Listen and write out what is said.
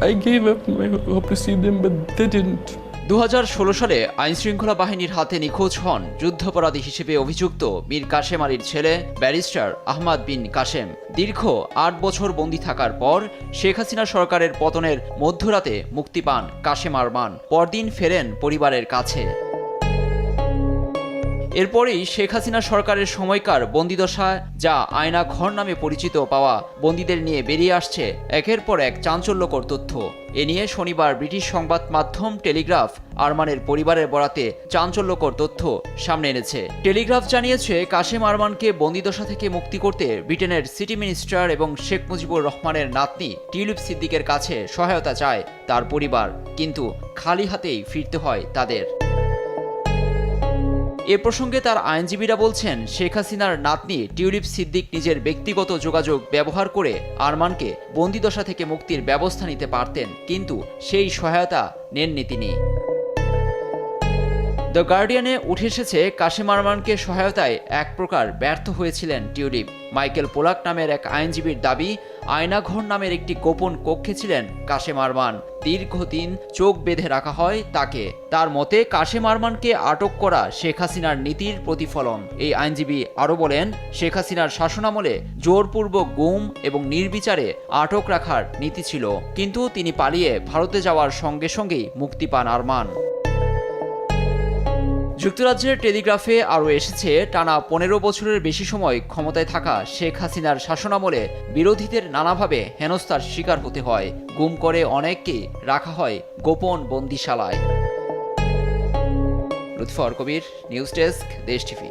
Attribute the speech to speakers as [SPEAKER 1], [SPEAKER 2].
[SPEAKER 1] I gave up my hope to see them, but they didn't.
[SPEAKER 2] 2016 সালে আইনশৃঙ্খলা বাহিনীর হাতে নিখোঁজ হন যুদ্ধাপরাধী হিসেবে অভিযুক্ত মীর কাশেম আলীর ছেলে ব্যারিস্টার আহমাদ বিন কাশেম। দীর্ঘ 8 বছর বন্দী থাকার পর শেখ হাসিনা সরকারের পতনের মধ্যরাতে মুক্তি পান কাশেম আরমান। পরদিন ফেরেন পরিবারের কাছে। এরপরেই শেখ হাসিনা সরকারের সময়কার বন্দিদশা, যা আয়না ঘর নামে পরিচিত পাওয়া বন্দীদের নিয়ে বেরিয়ে আসছে একের পর এক চাঞ্চল্যকর তথ্য। এ নিয়ে শনিবার ব্রিটিশ সংবাদ মাধ্যম টেলিগ্রাফ আরমানের পরিবারের বরাতে চাঞ্চল্যকর তথ্য সামনে এনেছে। টেলিগ্রাফ জানিয়েছে, কাশেম আরমানকে বন্দিদশা থেকে মুক্তি করতে ব্রিটেনের সিটি মিনিস্টার এবং শেখ মুজিবুর রহমানের নাতনি টিউলিপ সিদ্দিকের কাছে সহায়তা চায় তার পরিবার, কিন্তু খালি হাতেই ফিরতে হয় তাদের। এ প্রসঙ্গে তার আইনজীবীরা বলছেন, শেখ হাসিনার নাতনি টিউলিপ সিদ্দিক নিজের ব্যক্তিগত যোগাযোগ ব্যবহার করে আরমানকে বন্দিদশা থেকে মুক্তির ব্যবস্থা নিতে পারতেন, কিন্তু সেই সহায়তা নেননি তিনি। দ্য গার্ডিয়ানে উঠে এসেছে, কাশেম আরমানকে সহায়তায় এক প্রকার ব্যর্থ হয়েছিলেন টিউলিপ। মাইকেল পোলাক নামের এক আইনজীবীর দাবি, আয়নাঘর নামের একটি গোপন কক্ষে ছিলেন কাশেম আরমান। দীর্ঘদিন চোখ বেঁধে রাখা হয় তাকে। তার মতে, কাশেম আরমানকে আটক করা শেখ হাসিনার নীতির প্রতিফলন। এই আইনজীবী আরও বলেন, শেখ হাসিনার শাসনামলে জোরপূর্বক গুম এবং নির্বিচারে আটক রাখার নীতি ছিল, কিন্তু তিনি পালিয়ে ভারতে যাওয়ার সঙ্গে সঙ্গেই মুক্তি পান আরমান। যুক্তরাজ্যের টেলিগ্রাফে আরও এসেছে, টানা 15 বছরের বেশি সময় ক্ষমতায় থাকা শেখ হাসিনার শাসনামলে বিরোধীদের নানাভাবে হেনস্থার শিকার হতে হয়। গুম করে অনেককে রাখা হয় গোপন বন্দিশালায়। লুৎফর কবির, নিউজ ডেস্ক, দেশ টিভি।